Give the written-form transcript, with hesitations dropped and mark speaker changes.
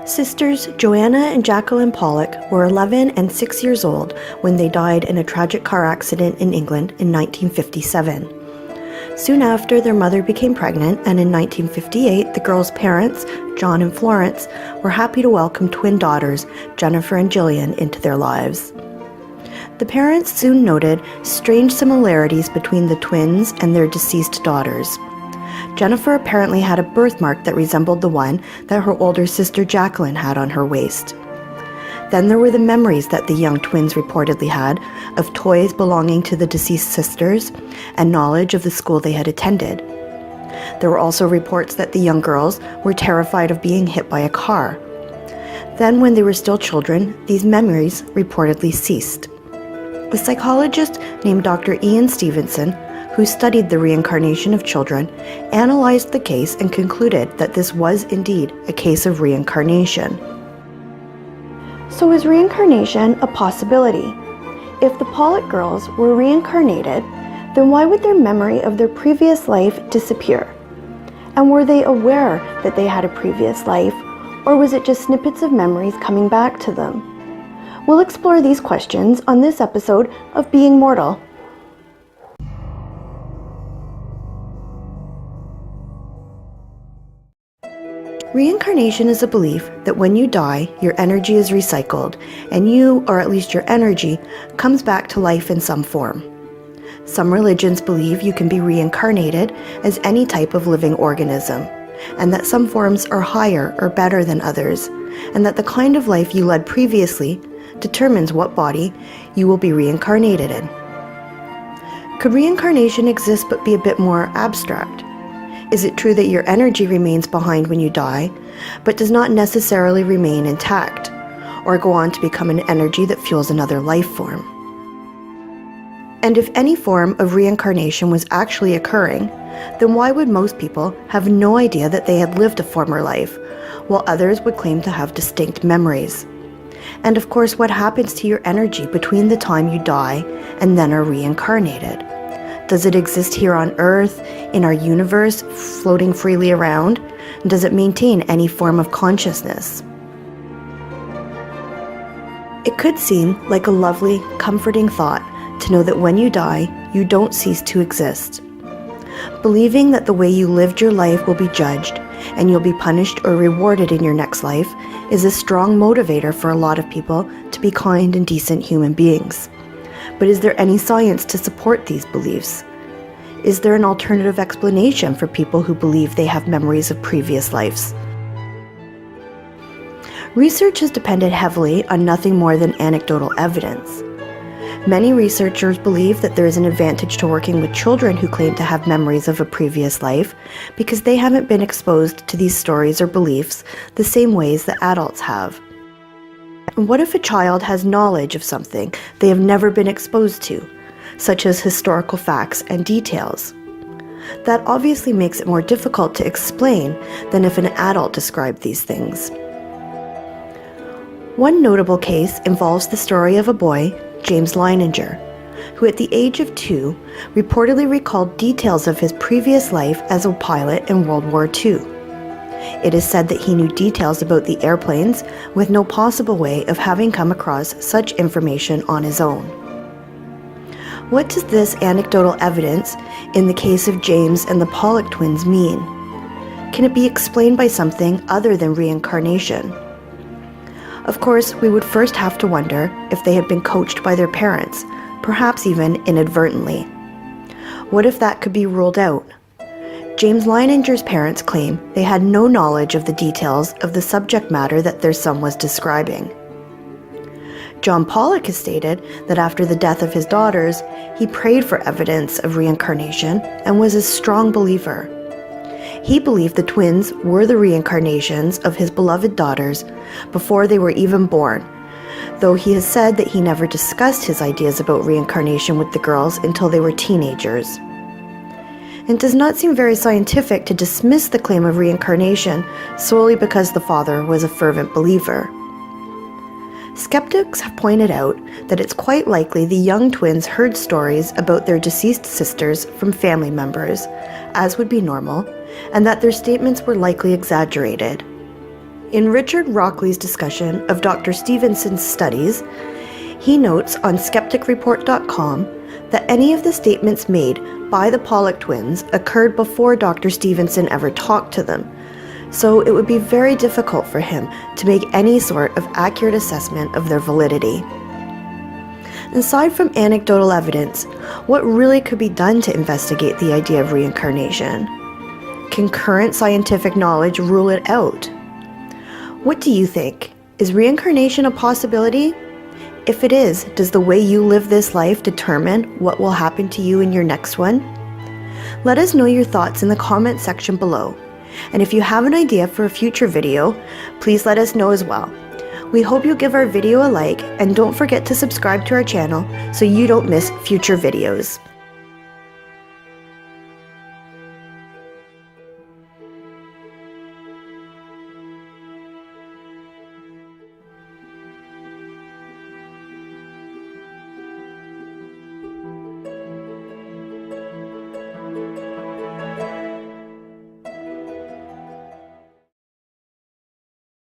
Speaker 1: Sisters Joanna and Jacqueline Pollock were 11 and 6 years old when they died in a tragic car accident in England in 1957. Soon after, their mother became pregnant, and in 1958, the girls' parents, John and Florence, were happy to welcome twin daughters, Jennifer and Jillian, into their lives. The parents soon noted strange similarities between the twins and their deceased daughters. Jennifer apparently had a birthmark that resembled the one that her older sister Jacqueline had on her waist. Then there were the memories that the young twins reportedly had of toys belonging to the deceased sisters and knowledge of the school they had attended. There were also reports that the young girls were terrified of being hit by a car. Then, when they were still children, these memories reportedly ceased. A psychologist named Dr. Ian Stevenson, who studied the reincarnation of children, analyzed the case and concluded that this was indeed a case of reincarnation. So is reincarnation a possibility? If the Pollock girls were reincarnated, then why would their memory of their previous life disappear? And were they aware that they had a previous life, or was it just snippets of memories coming back to them? We'll explore these questions on this episode of Being Mortal. Reincarnation is a belief that when you die, your energy is recycled, and you, or at least your energy, comes back to life in some form. Some religions believe you can be reincarnated as any type of living organism, and that some forms are higher or better than others, and that the kind of life you led previously determines what body you will be reincarnated in. Could reincarnation exist but be a bit more abstract? Is it true that your energy remains behind when you die, but does not necessarily remain intact, or go on to become an energy that fuels another life form? And if any form of reincarnation was actually occurring, then why would most people have no idea that they had lived a former life, while others would claim to have distinct memories? And of course, what happens to your energy between the time you die and then are reincarnated? Does it exist here on Earth, in our universe, floating freely around? Does it maintain any form of consciousness? It could seem like a lovely, comforting thought to know that when you die, you don't cease to exist. Believing that the way you lived your life will be judged, and you'll be punished or rewarded in your next life, is a strong motivator for a lot of people to be kind and decent human beings. But is there any science to support these beliefs? Is there an alternative explanation for people who believe they have memories of previous lives? Research has depended heavily on nothing more than anecdotal evidence. Many researchers believe that there is an advantage to working with children who claim to have memories of a previous life because they haven't been exposed to these stories or beliefs the same ways that adults have. And what if a child has knowledge of something they have never been exposed to, such as historical facts and details? That obviously makes it more difficult to explain than if an adult described these things. One notable case involves the story of a boy, James Leininger, who at the age of 2 reportedly recalled details of his previous life as a pilot in World War II. It is said that he knew details about the airplanes with no possible way of having come across such information on his own. What does this anecdotal evidence in the case of James and the Pollock twins mean? Can it be explained by something other than reincarnation? Of course, we would first have to wonder if they had been coached by their parents, perhaps even inadvertently. What if that could be ruled out? James Leininger's parents claim they had no knowledge of the details of the subject matter that their son was describing. John Pollock has stated that after the death of his daughters, he prayed for evidence of reincarnation and was a strong believer. He believed the twins were the reincarnations of his beloved daughters before they were even born, though he has said that he never discussed his ideas about reincarnation with the girls until they were teenagers. It does not seem very scientific to dismiss the claim of reincarnation solely because the father was a fervent believer. Skeptics have pointed out that it's quite likely the young twins heard stories about their deceased sisters from family members, as would be normal, and that their statements were likely exaggerated. In Richard Rockley's discussion of Dr. Stevenson's studies, he notes on skepticreport.com that any of the statements made by the Pollock twins occurred before Dr. Stevenson ever talked to them, so it would be very difficult for him to make any sort of accurate assessment of their validity. Aside from anecdotal evidence, what really could be done to investigate the idea of reincarnation? Can current scientific knowledge rule it out? What do you think? Is reincarnation a possibility? If it is, does the way you live this life determine what will happen to you in your next one? Let us know your thoughts in the comment section below. And if you have an idea for a future video, please let us know as well. We hope you give our video a like and don't forget to subscribe to our channel so you don't miss future videos.